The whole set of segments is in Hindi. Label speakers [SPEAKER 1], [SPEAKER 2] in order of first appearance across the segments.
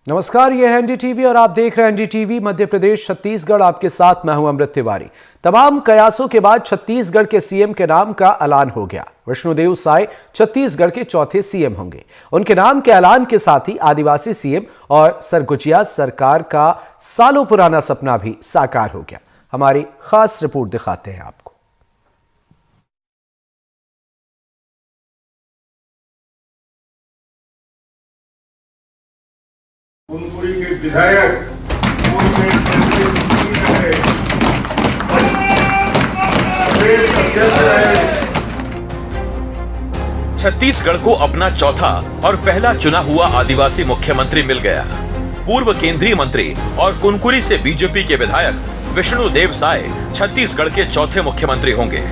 [SPEAKER 1] नमस्कार, ये है एनडीटीवी और आप देख रहे हैं एनडीटीवी मध्य प्रदेश छत्तीसगढ़। आपके साथ मैं हूं अमृत तिवारी। तमाम कयासों के बाद छत्तीसगढ़ के सीएम के नाम का ऐलान हो गया। विष्णुदेव साय छत्तीसगढ़ के चौथे सीएम होंगे। उनके नाम के ऐलान के साथ ही आदिवासी सीएम और सरगुजिया सरकार का सालों पुराना सपना भी साकार हो गया। हमारी खास रिपोर्ट दिखाते हैं आपको।
[SPEAKER 2] कुनकुरी के विधायक
[SPEAKER 3] छत्तीसगढ़ को अपना चौथा और पहला चुना हुआ आदिवासी मुख्यमंत्री मिल गया। पूर्व केंद्रीय मंत्री और कुनकुरी से बीजेपी के विधायक विष्णुदेव साय छत्तीसगढ़ के चौथे मुख्यमंत्री होंगे।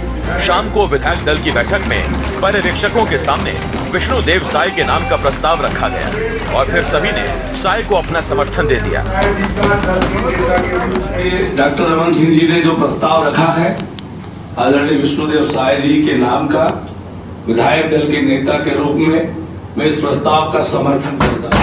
[SPEAKER 3] शाम को विधायक दल की बैठक में पर्यवेक्षकों के सामने विष्णुदेव साय के नाम का प्रस्ताव रखा गया और फिर सभी ने साय को अपना समर्थन दे दिया।
[SPEAKER 4] डॉक्टर रमन सिंह जी ने जो प्रस्ताव रखा है आदरणीय विष्णुदेव साय जी के नाम का, विधायक दल के नेता के रूप में मैं इस प्रस्ताव का समर्थन करता हूं।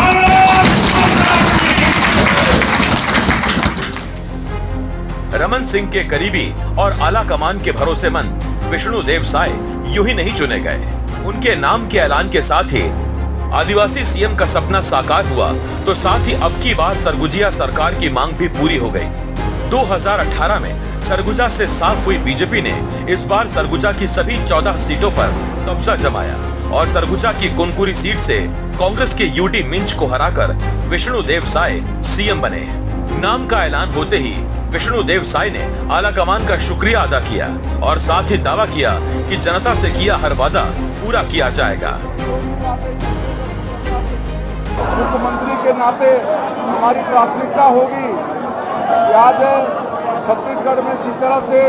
[SPEAKER 3] रमन सिंह के करीबी और आला कमान के भरोसेमंद विष्णुदेव साय यूं ही नहीं चुने गए। उनके नाम के ऐलान के साथ ही आदिवासी सीएम का सपना साकार हुआ, तो साथ ही अब की बार सरगुजिया सरकार की मांग भी पूरी हो गई। 2018 में सरगुजा से साफ हुई बीजेपी ने इस बार सरगुजा की सभी 14 सीटों पर कब्जा जमाया और सरगुजा की कुनकुरी सीट से कांग्रेस के यूडी मिंच को हराकर विष्णुदेव साय सीएम बने। नाम का ऐलान होते ही विष्णुदेव साय ने आला कमान का शुक्रिया अदा किया और साथ ही दावा किया कि जनता से किया हर वादा पूरा किया जाएगा।
[SPEAKER 2] मुख्यमंत्री के नाते हमारी प्राथमिकता होगी कि आज छत्तीसगढ़ में जिस तरह से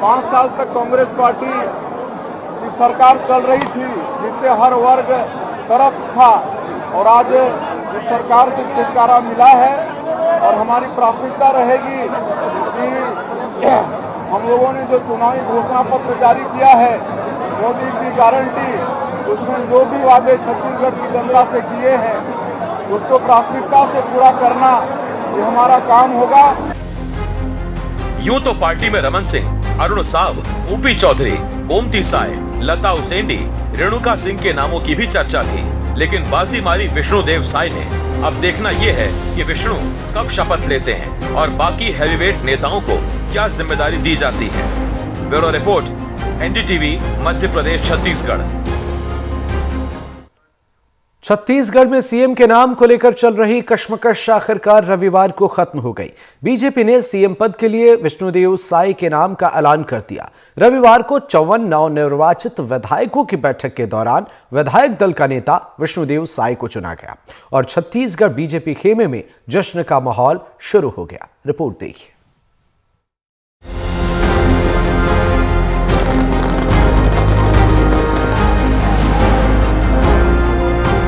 [SPEAKER 2] 5 साल तक कांग्रेस पार्टी की सरकार चल रही थी, जिससे हर वर्ग तरस था, और आज इस सरकार से छुटकारा मिला है और हमारी प्राथमिकता रहेगी कि हम लोगों ने जो चुनावी घोषणा पत्र जारी किया है, मोदी की गारंटी, उसमें जो भी वादे छत्तीसगढ़ की जनता से किए हैं उसको प्राथमिकता से पूरा करना ये हमारा काम होगा।
[SPEAKER 3] यूं तो पार्टी में रमन सिंह, अरुण साव, ओपी चौधरी, गोमती साय, लता उसेंडी, रेणुका सिंह के नामों की भी चर्चा थी, लेकिन बाजी मारी विष्णुदेव साय ने। अब देखना यह है कि विष्णु कब शपथ लेते हैं और बाकी हैवीवेट नेताओं को क्या जिम्मेदारी दी जाती है। Bureau report, NDTV Madhya Pradesh Chhattisgarh.
[SPEAKER 1] Chhattisgarh में सीएम के नाम को लेकर चल रही कश्मकश आखिरकार रविवार को खत्म हो गई। बीजेपी ने सीएम पद के लिए विष्णुदेव साय के नाम का ऐलान कर दिया। रविवार को 54 नवनिर्वाचित विधायकों की बैठक के दौरान विधायक दल का नेता विष्णुदेव साय को चुना गया और छत्तीसगढ़ बीजेपी खेमे में जश्न का माहौल शुरू हो गया। रिपोर्ट देखिए।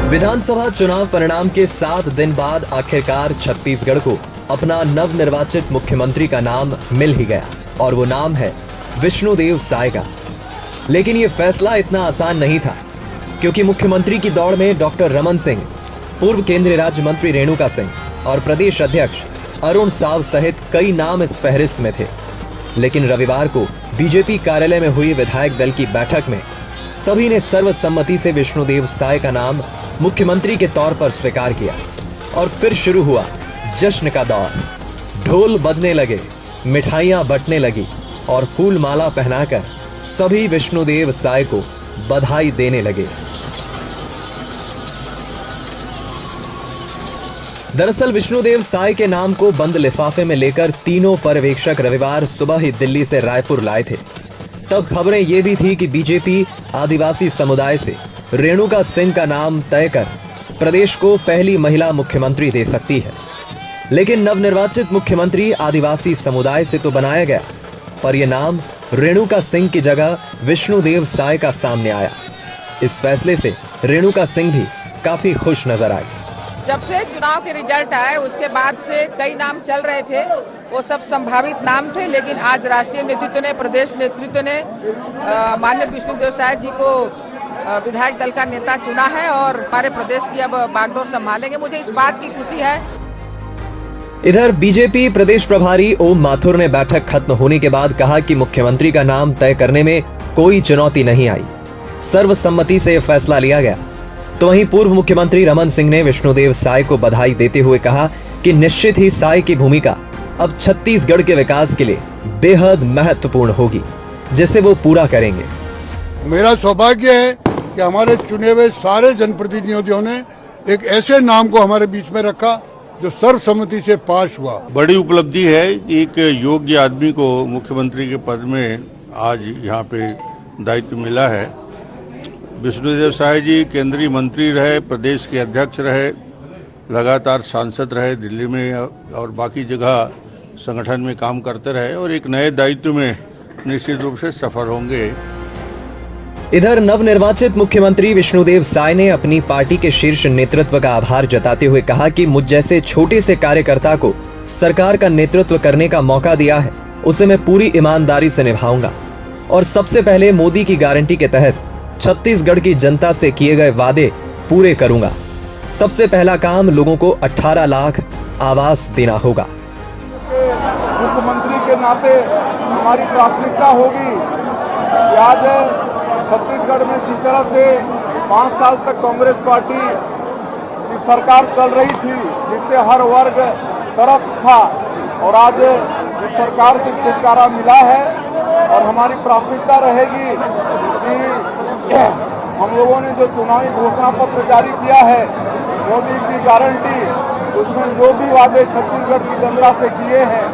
[SPEAKER 5] विधानसभा चुनाव परिणाम के 7 दिन बाद आखिरकार छत्तीसगढ़ को अपना नवनिर्वाचित मुख्यमंत्री का नाम मिल ही गया और वो नाम है विष्णुदेव साय का। लेकिन ये फैसला इतना आसान नहीं था, क्योंकि मुख्यमंत्री की दौड़ में डॉक्टर रमन सिंह, पूर्व केंद्रीय राज्य मंत्री रेणुका सिंह और प्रदेश अध्यक्ष अरुण साव सहित कई नाम इस फहरिस्त में थे। लेकिन रविवार को बीजेपी कार्यालय में हुई विधायक दल की बैठक में सभी ने सर्वसम्मति से विष्णुदेव साय का नाम मुख्यमंत्री के तौर पर स्वीकार किया और फिर शुरू हुआ जश्न का दौर। ढोल बजने लगे, मिठाइयां बंटने लगी और फूल माला पहनाकर सभी विष्णुदेव साय को बधाई देने लगे। दरअसल विष्णुदेव साय के नाम को बंद लिफाफे में लेकर तीनों पर्यवेक्षक रविवार सुबह ही दिल्ली से रायपुर लाए थे। तब खबरें ये भी थी कि बीजेपी आदिवासी समुदाय से रेणुका सिंह का नाम तय कर प्रदेश को पहली महिला मुख्यमंत्री दे सकती है। लेकिन नवनिर्वाचित मुख्यमंत्री आदिवासी समुदाय से तो बनाया गया, पर यह नाम रेणुका सिंह की जगह विष्णुदेव साय का सामने आया। इस फैसले से रेणुका सिंह भी काफी खुश नजर आई।
[SPEAKER 6] जब से चुनाव के रिजल्ट आए उसके बाद से कई नाम चल रहे थे, वो सब संभावित नाम थे, लेकिन आज राष्ट्रीय नेतृत्व ने, प्रदेश नेतृत्व ने माननीय विष्णुदेव साय जी को विधायक दल का नेता चुना है और हमारे प्रदेश की अब बागडोर संभालेंगे। मुझे इस बात की खुशी है।
[SPEAKER 5] इधर बीजेपी प्रदेश प्रभारी ओम माथुर ने बैठक खत्म होने के बाद कहा कि मुख्यमंत्री का नाम तय करने में कोई चुनौती नहीं आई, सर्वसम्मति से फैसला लिया गया। तो वहीं पूर्व मुख्यमंत्री रमन सिंह ने विष्णुदेव साय को बधाई देते हुए कहा कि निश्चित ही साय की भूमिका अब छत्तीसगढ़ के विकास के लिए बेहद महत्वपूर्ण होगी, जिसे वो पूरा करेंगे।
[SPEAKER 2] मेरा सौभाग्य है कि हमारे चुने हुए सारे जनप्रतिनिधियों ने एक ऐसे नाम को हमारे बीच में रखा जो सर्वसम्मति से पास हुआ।
[SPEAKER 7] बड़ी उपलब्धि है। एक योग्य आदमी को मुख्यमंत्री के पद में आज यहाँ पे दायित्व मिला है। विष्णुदेव साय जी केंद्रीय मंत्री रहे, प्रदेश के अध्यक्ष रहे, लगातार सांसद रहे दिल्ली में और बाकी जगह संगठन में काम करते रहे और एक नए दायित्व में निश्चित रूप से सफल होंगे।
[SPEAKER 5] इधर नवनिर्वाचित मुख्यमंत्री विष्णुदेव साय ने अपनी पार्टी के शीर्ष नेतृत्व का आभार जताते हुए कहा कि मुझ जैसे छोटे से कार्यकर्ता को सरकार का नेतृत्व करने का मौका दिया है, उसे मैं पूरी ईमानदारी से निभाऊंगा और सबसे पहले मोदी की गारंटी के तहत छत्तीसगढ़ की जनता से किए गए वादे पूरे करूंगा। सबसे पहला काम लोगों को 18 लाख आवास देना होगा।
[SPEAKER 2] मुख्यमंत्री के नाते हमारी प्राथमिकता होगी कि आज छत्तीसगढ़ में जिस तरह से 5 साल तक कांग्रेस पार्टी की सरकार चल रही थी, जिससे हर वर्ग तरस था, और आज इस सरकार से छुटकारा मिला है और हमारी प्राथमिकता रहेगी कि हम लोगों ने जो चुनावी घोषणा पत्र जारी किया है, मोदी की गारंटी, उसमें जो भी वादे छत्तीसगढ़ की जनता से किए हैं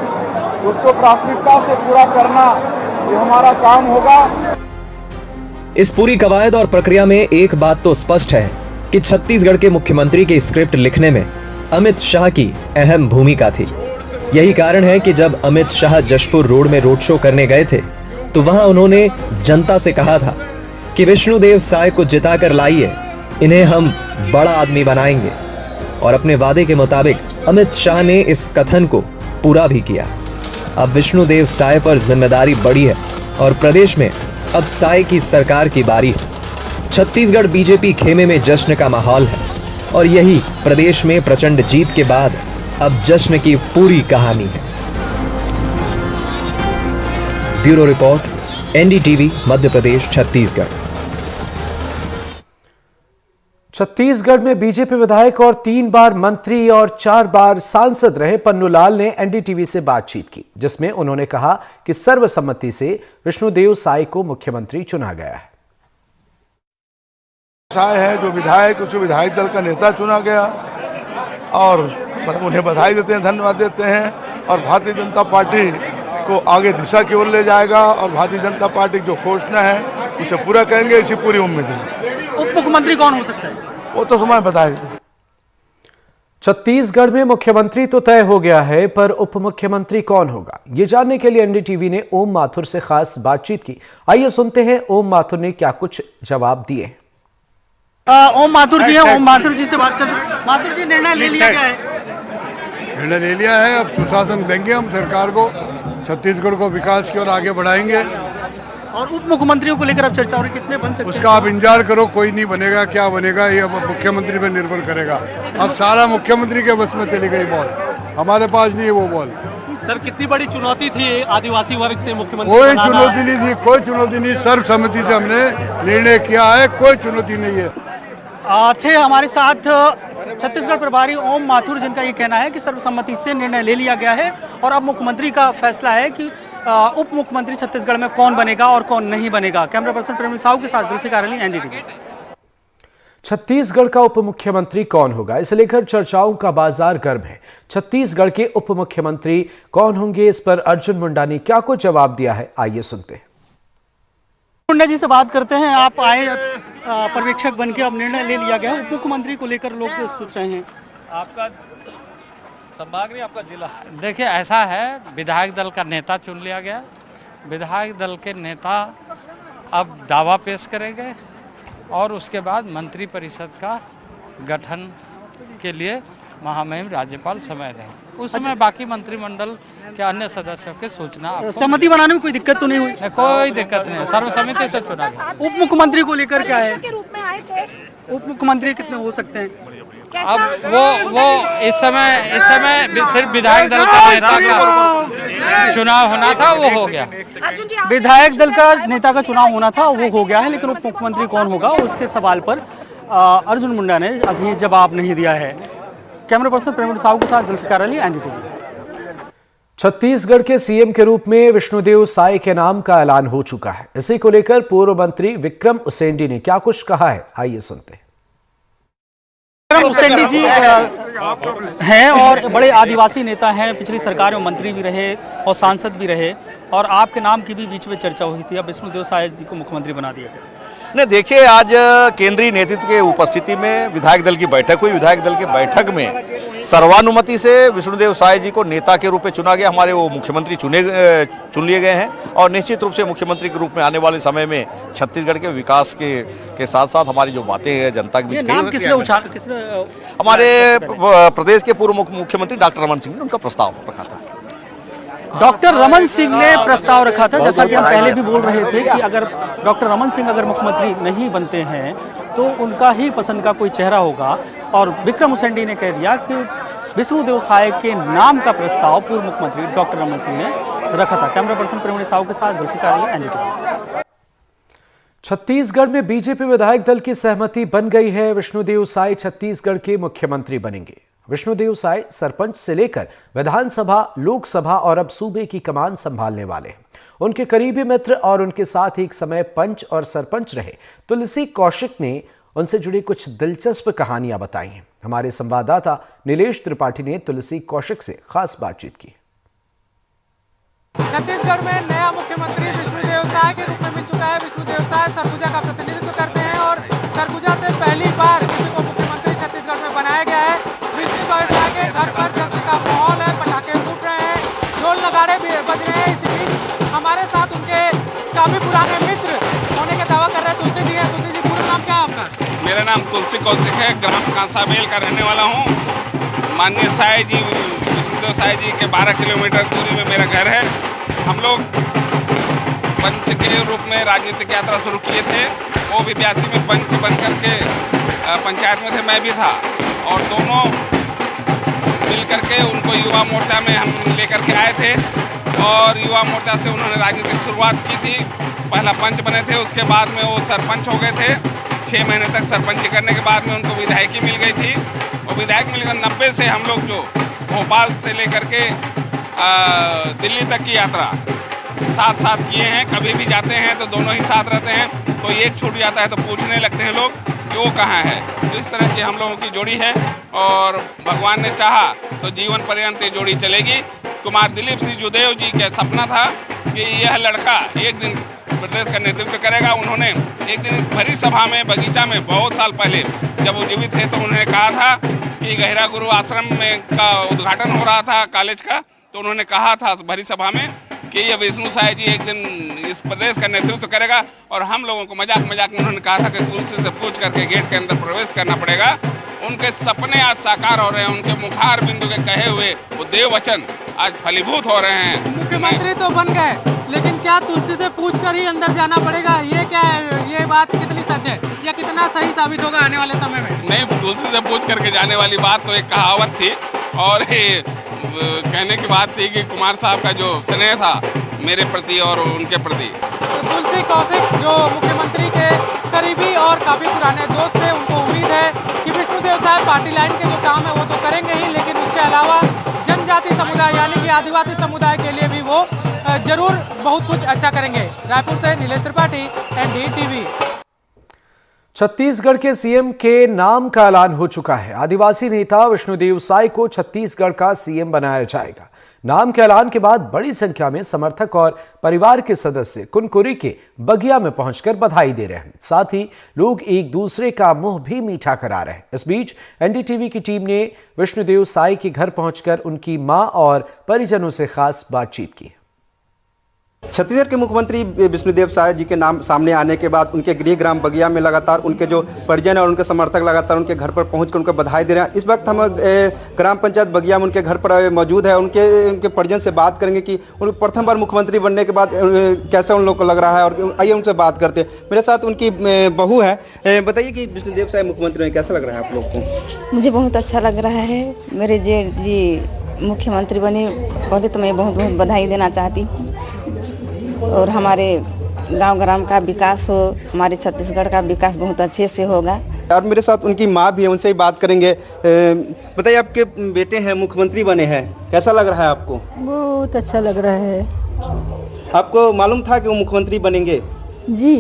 [SPEAKER 2] उसको प्राथमिकता से पूरा करना, ये हमारा काम होगा।
[SPEAKER 5] इस पूरी कवायद और प्रक्रिया में एक बात तो स्पष्ट है कि छत्तीसगढ़ के मुख्यमंत्री के स्क्रिप्ट लिखने में अमित शाह की अहम भूमिका थी। यही कारण है कि जब अमित शाह जशपुर रोड में रोड शो करने गए थे तो वहां उन्होंने जनता से कहा था कि विष्णुदेव साय को जिताकर लाइए, इन्हें हम बड़ा आदमी बनाएंगे। और अपने वादे के मुताबिक अमित शाह ने इस कथन को पूरा भी किया। अब विष्णुदेव साय पर जिम्मेदारी बढ़ी है और प्रदेश में अब साय की सरकार की बारी है। छत्तीसगढ़ बीजेपी खेमे में जश्न का माहौल है और यही प्रदेश में प्रचंड जीत के बाद अब जश्न की पूरी कहानी है। Bureau report, NDTV, Madhya Pradesh, Chhattisgarh.
[SPEAKER 1] Chhattisgarh में बीजेपी विधायक और 3 बार मंत्री और 4 बार सांसद रहे पन्नूलाल ने एनडीटीवी से बातचीत की, जिसमें उन्होंने कहा कि सर्वसम्मति से विष्णुदेव साय को मुख्यमंत्री चुना गया है।
[SPEAKER 2] साय है जो विधायक, उसे विधायक दल का नेता चुना गया और उन्हें बधाई देते हैं, धन्यवाद देते हैं और भारतीय जनता पार्टी को आगे दिशा की ओर ले जाएगा और भारतीय जनता पार्टी की जो घोषणा है उसे पूरा करेंगे, इसी पूरी उम्मीद है।
[SPEAKER 8] उप मुख्यमंत्री कौन हो सकता है?
[SPEAKER 2] वो तो समय बताएगा।
[SPEAKER 1] छत्तीसगढ़ में मुख्यमंत्री तो तय हो गया है, पर उप मुख्यमंत्री कौन होगा, ये जानने के लिए एनडीटीवी ने ओम माथुर से खास बातचीत की। आइए सुनते हैं ओम माथुर ने क्या कुछ जवाब दिए।
[SPEAKER 8] ओम माथुर जी हैं, ओम माथुर जी से बात कर। माथुर जी, निर्णय ले लिया गया है?
[SPEAKER 2] निर्णय ले लिया है, अब सुशासन देंगे हम सरकार को, छत्तीसगढ़ को विकास की ओर आगे बढ़ाएंगे।
[SPEAKER 8] और उप मुख्यमंत्रियों को लेकर अब चर्चा हो रही, कितने बन सकते हैं?
[SPEAKER 2] उसका आप इंतजार करो, कोई नहीं बनेगा, क्या बनेगा ये अब मुख्यमंत्री पे निर्भर करेगा। अब सारा मुख्यमंत्री के बस में चली गई बॉल, हमारे पास नहीं है वो बॉल।
[SPEAKER 8] सर, कितनी बड़ी चुनौती थी आदिवासी वर्ग से मुख्यमंत्री?
[SPEAKER 2] कोई चुनौती नहीं थी, कोई चुनौती नहीं, सर्वसम्मति से हमने निर्णय किया है, कोई चुनौती नहीं है।
[SPEAKER 8] थे हमारे साथ छत्तीसगढ़ प्रभारी ओम माथुर, जिनका ये कहना है कि सर्वसम्मति से निर्णय ले लिया गया है और अब मुख्यमंत्री का फैसला है कि उप मुख्यमंत्री छत्तीसगढ़ में कौन बनेगा और कौन नहीं बनेगा। कैमरा पर्सन प्रेम साहू के साथ जुल्फिकार अली, एनडीटीवी।
[SPEAKER 1] छत्तीसगढ़ का उप मुख्यमंत्री कौन होगा, इसे लेकर चर्चाओं का बाजार गर्म है। छत्तीसगढ़ के उप मुख्यमंत्री कौन होंगे, इस पर अर्जुन मुंडा ने क्या कुछ जवाब दिया है, आइए सुनते हैं।
[SPEAKER 8] मुंडा जी से बात करते हैं। आप आए पर्यवेक्षक बन के, अब निर्णय ले लिया गया, उप मुख्यमंत्री को लेकर लोग सोच रहे हैं।
[SPEAKER 9] आपका संभाग नहीं, आपका जिला। देखिए, ऐसा है, विधायक दल का नेता चुन लिया गया। विधायक दल के नेता अब दावा पेश करेंगे और उसके बाद मंत्री परिषद का गठन के लिए महामहिम राज्यपाल समय दें। उस समय बाकी मंत्रिमंडल के अन्य सदस्यों की सूचना आपको
[SPEAKER 8] सहमति बनाने में कोई दिक्कत तो नहीं हुई?
[SPEAKER 9] कोई दिक्कत नहीं है, सर्वसम्मति से चुना गया।
[SPEAKER 8] उप मुख्यमंत्री को लेकर क्या है? उप मुख्यमंत्री कितने हो सकते हैं?
[SPEAKER 9] अब वो इस समय सिर्फ विधायक दल का नेता का चुनाव होना था, वो हो गया।
[SPEAKER 8] विधायक दल का नेता का चुनाव होना था, वो हो गया है, लेकिन उप मुख्यमंत्री कौन होगा उसके सवाल पर अर्जुन मुंडा ने अभी जवाब नहीं दिया है। कैमरा पर्सन प्रवीण साहू के साथ जुल्फिकार अली, एनडीटीवी।
[SPEAKER 1] छत्तीसगढ़ के सीएम के रूप में विष्णुदेव साय के नाम का ऐलान हो चुका है। इसी को लेकर पूर्व मंत्री विक्रम उसेंडी ने क्या कुछ कहा है, आइए सुनते हैं।
[SPEAKER 8] विक्रम उसेंडी जी हैं और बड़े आदिवासी नेता हैं, पिछली सरकार में मंत्री भी रहे और सांसद भी रहे, और आपके नाम की भी बीच में चर्चा हुई थी। अब विष्णुदेव साय जी को मुख्यमंत्री बना दिया गया।
[SPEAKER 10] नहीं, देखिए, आज केंद्रीय नेतृत्व के उपस्थिति में विधायक दल की बैठक हुई। विधायक दल की बैठक में सर्वानुमति से विष्णुदेव साय जी को नेता के रूप में चुना गया। हमारे वो मुख्यमंत्री चुन लिए गए हैं और निश्चित रूप से मुख्यमंत्री के रूप में आने वाले समय में छत्तीसगढ़ के विकास के साथ साथ हमारी जो बातें हैं जनता के बीच, हमारे प्रदेश के पूर्व मुख्यमंत्री डॉक्टर रमन सिंह ने उनका प्रस्ताव रखा था।
[SPEAKER 8] डॉक्टर रमन सिंह ने प्रस्ताव रखा था, जैसा कि हम पहले भी बोल रहे थे कि अगर डॉक्टर रमन सिंह अगर मुख्यमंत्री नहीं बनते हैं तो उनका ही पसंद का कोई चेहरा होगा, और विक्रम उसेंडी ने कह दिया कि विष्णुदेव साय के नाम का प्रस्ताव पूर्व मुख्यमंत्री डॉक्टर रमन सिंह ने रखा था। कैमरा पर्सन प्रवीण साहू के साथ जुल्फिकार अली, एनडीटीवी।
[SPEAKER 1] छत्तीसगढ़ में बीजेपी विधायक दल की सहमति बन गई है। विष्णुदेव साय छत्तीसगढ़ के मुख्यमंत्री बनेंगे। विष्णुदेव साय सरपंच से लेकर विधानसभा, लोकसभा और अब सूबे की कमान संभालने वाले हैं। उनके करीबी मित्र और उनके साथ एक समय पंच और सरपंच रहे तुलसी कौशिक ने उनसे जुड़ी कुछ दिलचस्प कहानियां बताई हैं। हमारे संवाददाता नीलेश त्रिपाठी ने तुलसी कौशिक से खास बातचीत की।
[SPEAKER 6] छत्तीसगढ़ में नया मुख्यमंत्री विष्णुदेव साय के रूप में मिल चुका है। विष्णुदेव साय सरगुजा का प्रतिनिधित्व करते हैं और सरगुजा से पहली बार किसी को मुख्यमंत्री छत्तीसगढ़ में बनाया गया है। विष्णुदेव साय के घर पर जश्न का माहौल है, पटाखे फूट रहे हैं, ढोल नगाड़े भी बज रहे हैं। इसी बीच हमारे साथ उनके काफी पुराने मित्र होने का दावा कर रहे हैं तुलसी जी हैं। तुलसी जी, पूरा नाम क्या है आपका?
[SPEAKER 11] मेरा नाम तुलसी कौशिक है, ग्राम कांसाबेल का रहने वाला हूँ। माननीय साय जी, विष्णुदेव साय जी के 12 किलोमीटर दूरी में मेरा घर है। हम लोग पंच के रूप में राजनीतिक यात्रा शुरू किए थे। वो भी 82 में पंच बन करके पंचायत में थे, मैं भी था, और दोनों मिल करके उनको युवा मोर्चा में हम लेकर के आए थे और युवा मोर्चा से उन्होंने राजनीतिक शुरुआत की थी। पहला पंच बने थे, उसके बाद में वो सरपंच हो गए थे। 6 महीने तक सरपंची करने के बाद में उनको विधायकी मिल गई थी। और विधायक मिलकर 90 से हम लोग जो भोपाल से लेकर के दिल्ली तक की यात्रा साथ किए हैं। कभी भी जाते हैं तो दोनों ही साथ रहते हैं। कोई एक छूट जाता है तो पूछने लगते हैं लोग कि वो कहाँ है। तो इस तरह की हम लोगों की जोड़ी है और भगवान ने चाहा तो जीवन पर्यंत ये जोड़ी चलेगी। कुमार दिलीप सिंह जुदेव जी का सपना था कि यह लड़का एक दिन प्रदेश का नेतृत्व करेगा। उन्होंने एक दिन भरी सभा में, बगीचा में, बहुत साल पहले जब वो जीवित थे, तो उन्होंने कहा था कि गहरा गुरु आश्रम में का उद्घाटन हो रहा था कॉलेज का, तो उन्होंने कहा था भरी सभा में कि ये विष्णु साय जी एक दिन इस प्रदेश का नेतृत्व करेगा। और हम लोगों को मजाक में उन्होंने कहा था कि तुलसी से पूछ करके गेट के अंदर प्रवेश करना पड़ेगा। उनके सपने आज साकार हो रहे हैं। उनके मुखार बिंदु के कहे हुए वो देव वचन आज फलीभूत हो रहे हैं।
[SPEAKER 6] मुख्यमंत्री तो बन गए, लेकिन क्या तुलसी से पूछ कर ही अंदर जाना पड़ेगा? ये क्या है, ये बात कितनी सच है या कितना सही साबित होगा आने वाले समय में?
[SPEAKER 11] नहीं, तुलसी से पूछ करके जाने वाली बात तो एक कहावत थी और कहने की बात थी कि कुमार साहब का जो स्नेह था मेरे प्रति और उनके प्रति।
[SPEAKER 6] तो तुलसी कौशिक जो मुख्यमंत्री के करीबी और काफी पुराने दोस्त थे, उनको उम्मीद है कि विष्णुदेव साय पार्टी लाइन के जो काम है वो तो करेंगे ही, लेकिन उसके अलावा जनजाति समुदाय यानी कि आदिवासी समुदाय के लिए भी वो जरूर बहुत कुछ अच्छा करेंगे। रायपुर से नीलेश त्रिपाठी, एनडीटीवी।
[SPEAKER 1] छत्तीसगढ़ के सीएम के नाम का ऐलान हो चुका है। आदिवासी नेता विष्णुदेव साय को छत्तीसगढ़ का सीएम बनाया जाएगा। नाम के ऐलान के बाद बड़ी संख्या में समर्थक और परिवार के सदस्य कुनकुरी के बगिया में पहुंचकर बधाई दे रहे हैं। साथ ही लोग एक दूसरे का मुंह भी मीठा करा रहे हैं। इस बीच एनडीटीवी की टीम ने विष्णुदेव साय के घर पहुंचकर उनकी मां और परिजनों से खास बातचीत की।
[SPEAKER 12] छत्तीसगढ़ के मुख्यमंत्री विष्णुदेव साय जी के नाम सामने आने के बाद उनके गृह ग्राम बगिया में लगातार उनके जो परिजन और उनके समर्थक लगातार उनके घर पर पहुंचकर उनको बधाई दे रहे हैं। इस वक्त हम ग्राम पंचायत बगिया में उनके घर पर मौजूद है। उनके परिजन से बात करेंगे कि उन प्रथम बार मुख्यमंत्री बनने के बाद कैसा उन लोग को लग रहा है, और आइए उनसे बात करते हैं। मेरे साथ उनकी बहू है। बताइए कि विष्णुदेव साय मुख्यमंत्री हैं, कैसा लग रहा है आप लोग को?
[SPEAKER 13] मुझे बहुत अच्छा लग रहा है। मेरे जेठ जी मुख्यमंत्री बने, पहले तो मैं बहुत बहुत बधाई देना चाहती हूँ, और हमारे गांव ग्राम का विकास हो, हमारे छत्तीसगढ़ का विकास बहुत अच्छे से होगा।
[SPEAKER 12] और मेरे साथ उनकी माँ भी है, उनसे ही बात करेंगे। बताइए, आपके बेटे हैं मुख्यमंत्री बने हैं, कैसा लग रहा है आपको?
[SPEAKER 14] बहुत अच्छा लग रहा है।
[SPEAKER 12] आपको मालूम था कि वो मुख्यमंत्री बनेंगे?
[SPEAKER 14] जी,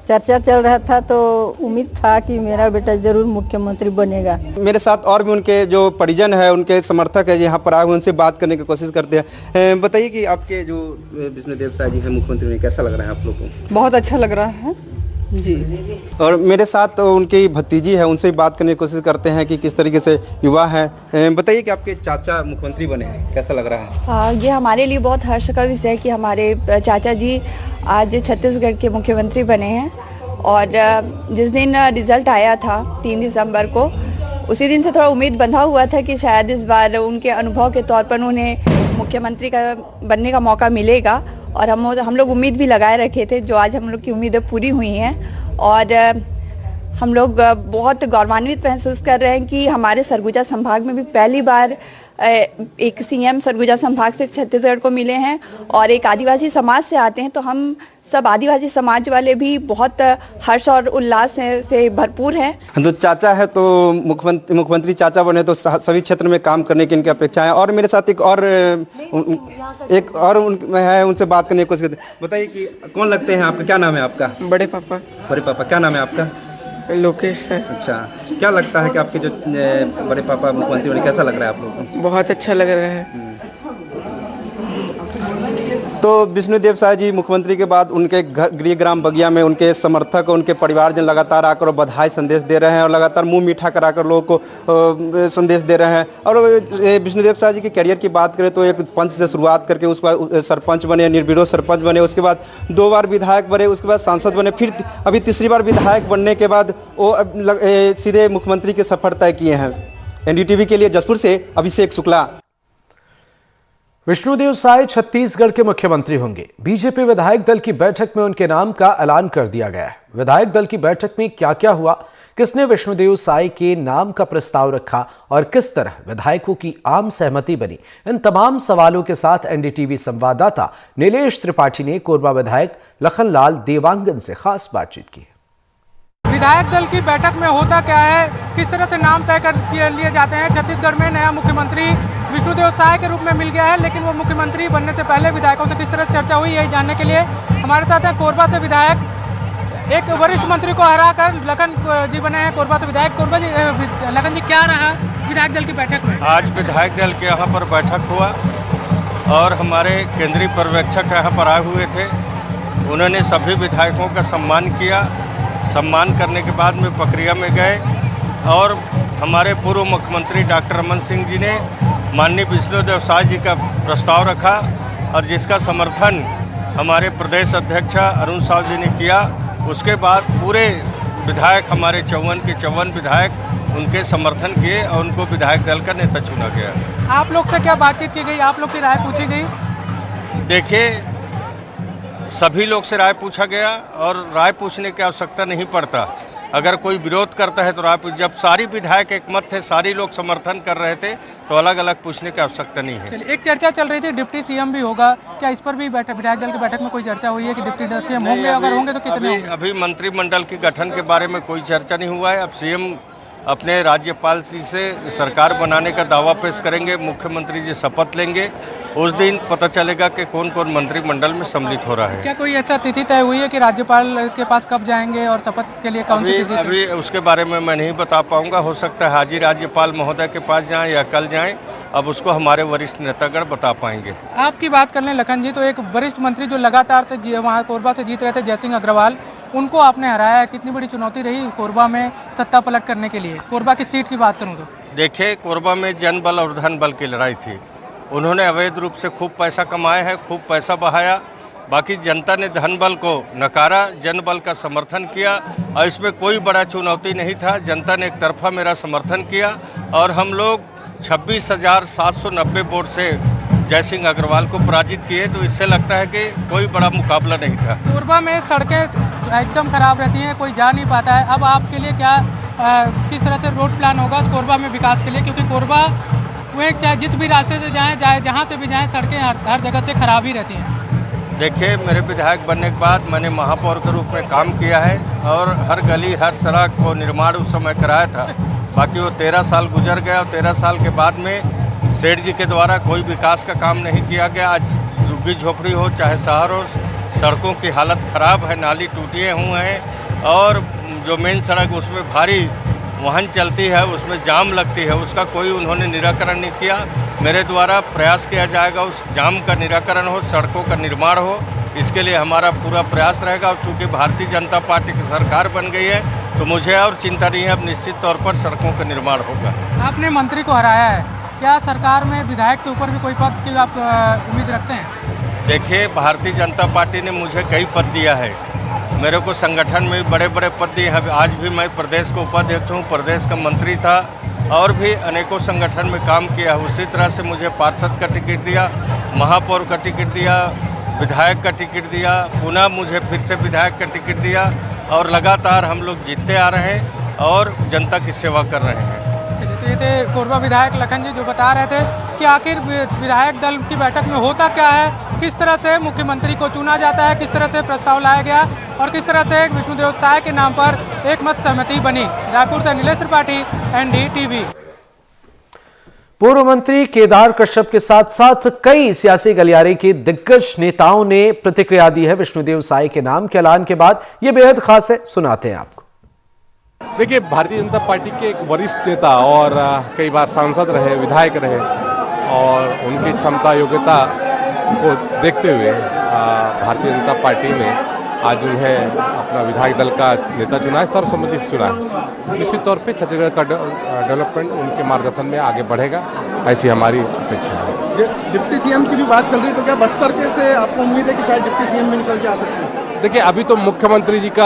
[SPEAKER 14] चर्चा चल रहा था तो उम्मीद था कि मेरा बेटा जरूर मुख्यमंत्री बनेगा।
[SPEAKER 12] मेरे साथ और भी उनके जो परिजन है, उनके समर्थक है यहाँ पर आए हुए, उनसे बात करने की कोशिश करते हैं। बताइए कि आपके जो विष्णुदेव साय जी है मुख्यमंत्री में, कैसा लग रहा है आप लोगों को?
[SPEAKER 14] बहुत अच्छा लग रहा है जी।
[SPEAKER 12] और मेरे साथ उनकी भतीजी है, उनसे बात करने की कोशिश करते हैं कि किस तरीके से युवा है। बताइए कि आपके चाचा मुख्यमंत्री बने हैं, कैसा लग रहा है?
[SPEAKER 13] हाँ, ये हमारे लिए बहुत हर्ष का विषय है कि हमारे चाचा जी आज छत्तीसगढ़ के मुख्यमंत्री बने हैं। और जिस दिन रिजल्ट आया था 3 दिसंबर को, उसी दिन से थोड़ा उम्मीद बंधा हुआ था कि शायद इस बार उनके अनुभव के तौर पर उन्हें मुख्यमंत्री का बनने का मौका मिलेगा। और हम लोग उम्मीद भी लगाए रखे थे, जो आज हम लोग की उम्मीदें पूरी हुई हैं। और हम लोग बहुत गौरवान्वित महसूस कर रहे हैं कि हमारे सरगुजा संभाग में भी पहली बार एक सीएम सरगुजा संभाग से छत्तीसगढ़ को मिले हैं, और एक आदिवासी समाज से आते हैं। तो हम सब आदिवासी समाज वाले भी बहुत हर्ष और उल्लास से भरपूर हैं।
[SPEAKER 12] तो चाचा है तो मुख्यमंत्री चाचा बने तो सभी क्षेत्र में काम करने की इनकी अपेक्षा है। और मेरे साथ एक और है, उनसे बात करने की कोशिश करते हैं। बताइए कि कौन लगते हैं आपका, क्या नाम है आपका?
[SPEAKER 14] बड़े पापा।
[SPEAKER 12] बड़े पापा, क्या नाम है आपका?
[SPEAKER 14] लोकेश है।
[SPEAKER 12] अच्छा, क्या लगता है कि आपके जो बड़े पापा मुख्यमंत्री बने, कैसा लग रहा है आप लोगों को?
[SPEAKER 14] बहुत अच्छा लग रहा है।
[SPEAKER 12] तो विष्णुदेव साय जी मुख्यमंत्री के बाद उनके गृह ग्राम बगिया में उनके समर्थक, उनके परिवारजन लगातार आकर बधाई संदेश दे रहे हैं, और लगातार मुंह मीठा कराकर लोगों को संदेश दे रहे हैं। और विष्णुदेव साय जी के करियर की बात करें तो एक पंच से शुरुआत करके उसके बाद सरपंच बने, निर्विरोध सरपंच बने, उसके बाद 2 बार विधायक बने, उसके बाद सांसद बने, फिर अभी तीसरी बार विधायक बनने के बाद वो सीधे मुख्यमंत्री के सफर तय किए हैं। NDTV के लिए जसपुर से अभिषेक शुक्ला।
[SPEAKER 1] विष्णुदेव साय छत्तीसगढ़ के मुख्यमंत्री होंगे। बीजेपी विधायक दल की बैठक में उनके नाम का ऐलान कर दिया गया है। विधायक दल की बैठक में क्या क्या हुआ, किसने विष्णुदेव साय के नाम का प्रस्ताव रखा और किस तरह विधायकों की आम सहमति बनी, इन तमाम सवालों के साथ NDTV संवाददाता नीलेश त्रिपाठी ने कोरबा विधायक लखनलाल देवांगन से खास बातचीत की।
[SPEAKER 6] विधायक दल की बैठक में होता क्या है, किस तरह से नाम तय कर लिए जाते हैं। छत्तीसगढ़ में नया मुख्यमंत्री विष्णुदेव साय के रूप में मिल गया है, लेकिन वो मुख्यमंत्री बनने से पहले विधायकों से किस तरह से चर्चा हुई, यही जानने के लिए हमारे साथ हैं कोरबा से विधायक एक वरिष्ठ मंत्री को हराकर लखन जी बने हैं कोरबा से विधायक। कोरबा जी, लखन जी, क्या रहा विधायक दल की बैठक में?
[SPEAKER 7] आज विधायक दल के यहाँ पर बैठक हुआ और हमारे केंद्रीय पर्यवेक्षक यहाँ पर आए हुए थे। उन्होंने सभी विधायकों का सम्मान किया। सम्मान करने के बाद में प्रक्रिया में गए और हमारे पूर्व मुख्यमंत्री डॉक्टर रमन सिंह जी ने माननीय विष्णुदेव साय जी का प्रस्ताव रखा, और जिसका समर्थन हमारे प्रदेश अध्यक्ष अरुण साव जी ने किया। उसके बाद पूरे विधायक, हमारे 54 के 54 विधायक उनके समर्थन किए और उनको विधायक दल का नेता चुना गया।
[SPEAKER 6] आप लोग से क्या बातचीत की गई, आप लोग की राय पूछी गई?
[SPEAKER 7] देखिए, सभी लोग से राय पूछा गया और राय पूछने की आवश्यकता नहीं पड़ता। अगर कोई विरोध करता है तो राय, जब सारी विधायक एक मत थे, सारी लोग समर्थन कर रहे थे, तो अलग अलग पूछने की आवश्यकता नहीं है।
[SPEAKER 6] एक चर्चा चल रही थी डिप्टी सीएम भी होगा, क्या इस पर भी विधायक दल की बैठक में कोई चर्चा हुई है कि डिप्टी सीएम होंगे? अगर होंगे तो कितने होंगे?
[SPEAKER 7] अभी मंत्रिमंडल के गठन के बारे में कोई चर्चा नहीं हुआ है। अब सीएम अपने राज्यपाल जी से सरकार बनाने का दावा पेश करेंगे, मुख्यमंत्री जी शपथ लेंगे, उस दिन पता चलेगा कि कौन कौन मंत्रिमंडल में सम्मिलित हो रहा है।
[SPEAKER 6] क्या कोई ऐसा तिथि तय हुई है कि राज्यपाल के पास कब जाएंगे और शपथ के लिए कौन सी तिथि?
[SPEAKER 7] अभी उसके बारे में मैं नहीं बता पाऊंगा। हो सकता है आज ही राज्यपाल महोदय के पास जाएं या कल जाएं। अब उसको हमारे वरिष्ठ नेतागण बता पाएंगे।
[SPEAKER 6] आपकी बात कर लें लखन जी, तो एक वरिष्ठ मंत्री जो लगातार से वहाँ कोरबा से जीत रहे थे, जयसिंह अग्रवाल, उनको आपने हराया है। कितनी बड़ी चुनौती रही कोरबा में सत्ता पलट करने के लिए? कोरबा की सीट की बात करूँ तो
[SPEAKER 7] देखिए, कोरबा में जन बल और धन बल की लड़ाई थी। उन्होंने अवैध रूप से खूब पैसा कमाया है, खूब पैसा बहाया,
[SPEAKER 15] बाकी जनता ने धन बल को नकारा, जन बल का समर्थन किया और इसमें कोई बड़ा चुनौती नहीं था। जनता ने एक तरफा मेरा समर्थन किया और हम लोग 26,790 वोट से जयसिंह अग्रवाल को पराजित किए। तो इससे लगता है कि कोई बड़ा मुकाबला नहीं था।
[SPEAKER 6] कोरबा में सड़कें एकदम खराब रहती हैं, कोई जा नहीं पाता है। अब आपके लिए क्या किस तरह से रोड प्लान होगा कोरबा में विकास के लिए, क्योंकि कोरबा वो चाहे जिस भी रास्ते से जाएं जहाँ से भी जाएं सड़कें हर जगह से खराब ही रहती हैं।
[SPEAKER 15] देखिए, मेरे विधायक बनने के बाद मैंने महापौर के रूप में काम किया है और हर गली हर सड़क को निर्माण उस समय कराया था। बाकी वो 13 साल गुजर गया और 13 साल के बाद में सेठ जी के द्वारा कोई विकास का काम नहीं किया गया। आज झुग्गी झोपड़ी हो चाहे शहर हो, सड़कों की हालत ख़राब है, नाली टूटे हुए हैं और जो मेन सड़क उसमें भारी वाहन चलती है, उसमें जाम लगती है, उसका कोई उन्होंने निराकरण नहीं किया। मेरे द्वारा प्रयास किया जाएगा उस जाम का निराकरण हो, सड़कों का निर्माण हो, इसके लिए हमारा पूरा प्रयास रहेगा। और चूँकि भारतीय जनता पार्टी की सरकार बन गई है तो मुझे और चिंता नहीं है, अब निश्चित तौर पर सड़कों का निर्माण होगा।
[SPEAKER 6] आपने मंत्री को हराया है, क्या सरकार में विधायक के ऊपर भी कोई पद की आप उम्मीद रखते हैं?
[SPEAKER 15] देखिए, भारतीय जनता पार्टी ने मुझे कई पद दिया है, मेरे को संगठन में बड़े बड़े पद दिए हैं। आज भी मैं प्रदेश का उपाध्यक्ष हूँ, प्रदेश का मंत्री था और भी अनेकों संगठन में काम किया। उसी तरह से मुझे पार्षद का टिकट दिया, महापौर का टिकट दिया, विधायक का टिकट दिया, पुनः मुझे फिर से विधायक का टिकट दिया और लगातार हम लोग जीतते आ रहे हैं और जनता की सेवा कर रहे हैं।
[SPEAKER 6] ये थे कोरबा विधायक लखन जी जो बता रहे थे कि आखिर विधायक दल की बैठक में होता क्या है, किस तरह से मुख्यमंत्री को चुना जाता है, किस तरह से प्रस्ताव लाया गया और किस तरह से विष्णुदेव साय के नाम पर एक मत सहमति बनी। रायपुर से नीलेश त्रिपाठी, NDTV।
[SPEAKER 1] पूर्व मंत्री केदार कश्यप के साथ साथ कई सियासी गलियारे के दिग्गज नेताओं ने प्रतिक्रिया दी है विष्णुदेव साय के नाम के ऐलान के बाद। ये बेहद खास है, सुनाते हैं आपको।
[SPEAKER 16] देखिए, भारतीय जनता पार्टी के एक वरिष्ठ नेता और कई बार सांसद रहे, विधायक रहे और उनकी क्षमता योग्यता को देखते हुए भारतीय जनता पार्टी ने आज उन्हें अपना विधायक दल का नेता चुना है, सर्वसम्मति से चुना है। निश्चित तौर पे छत्तीसगढ़ का डेवलपमेंट उनके मार्गदर्शन में आगे बढ़ेगा, ऐसी हमारी अपेक्षा है।
[SPEAKER 2] डिप्टी सीएम की भी बात चल रही है, तो क्या बस्तर के से आपको उम्मीद है कि शायद डिप्टी सीएम भी निकल के आ सकते हैं?
[SPEAKER 16] देखिए, अभी तो मुख्यमंत्री जी का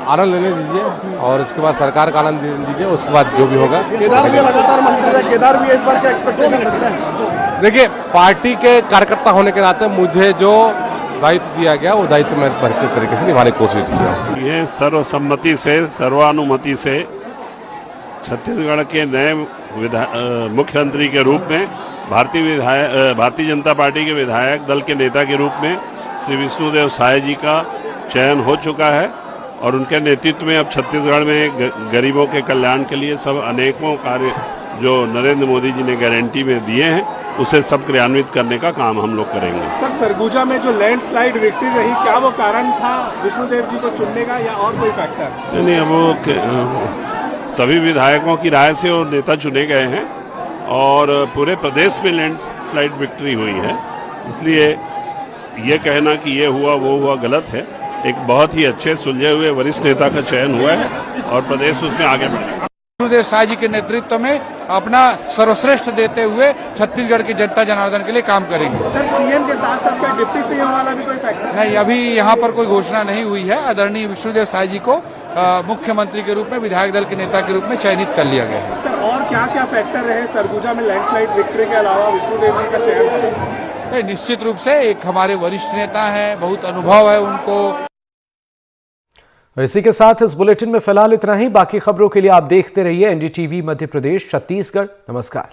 [SPEAKER 16] आनंद लेने दीजिए और उसके बाद सरकार का आनंद लेने दीजिए, उसके बाद जो भी होगा।
[SPEAKER 2] केदार भी लगातार मंत्री रहे, केदार भी इस बार क्या एक्सपेक्टेशन रखते हैं?
[SPEAKER 16] देखिए, पार्टी के कार्यकर्ता होने के नाते मुझे जो दायित्व दिया गया वो दायित्व मैं बेहतर तरीके से निभाने की कोशिश किया।
[SPEAKER 7] ये सर्वसम्मति से, सर्वानुमति से छत्तीसगढ़ के नए मुख्यमंत्री के रूप में भारतीय जनता पार्टी के विधायक दल के नेता के रूप में श्री विष्णुदेव साय जी का चयन हो चुका है और उनके नेतृत्व में अब छत्तीसगढ़ में गरीबों के कल्याण के लिए सब अनेकों कार्य जो नरेंद्र मोदी जी ने गारंटी में दिए हैं उसे सब क्रियान्वित करने का काम हम लोग करेंगे।
[SPEAKER 2] सर, सरगुजा में जो लैंडस्लाइड विक्ट्री रही, क्या वो कारण था विष्णुदेव जी को चुनने का या और कोई फैक्टर?
[SPEAKER 7] नहीं, अब वो सभी विधायकों की राय से और नेता चुने गए हैं और पूरे प्रदेश में लैंडस्लाइड विक्ट्री हुई है, इसलिए ये कहना कि ये हुआ वो हुआ गलत है। एक बहुत ही अच्छे सुलझे हुए वरिष्ठ नेता का चयन हुआ है और प्रदेश उसमें आगे बढ़ेगा।
[SPEAKER 2] विष्णुदेव साय जी के नेतृत्व में अपना सर्वश्रेष्ठ देते हुए छत्तीसगढ़ की जनता जनार्दन के लिए काम करेंगे। सर, सीएम के साथ साथ क्या डिप्टी सीएम वाला भी कोई फैक्टर? नहीं, अभी यहाँ पर कोई घोषणा नहीं हुई है। आदरणीय विष्णुदेव साय जी को मुख्यमंत्री के रूप में, विधायक दल के नेता के रूप में चयनित कर लिया गया है। सर, और क्या क्या फैक्टर रहे सरगुजा में लैंडस्लाइड विक्ट्री के अलावा विष्णुदेव जी का चयन? निश्चित रूप से एक हमारे वरिष्ठ नेता हैं, बहुत अनुभव है उनको।
[SPEAKER 1] और इसी के साथ इस बुलेटिन में फिलहाल इतना ही। बाकी खबरों के लिए आप देखते रहिए NDTV मध्य प्रदेश छत्तीसगढ़। नमस्कार।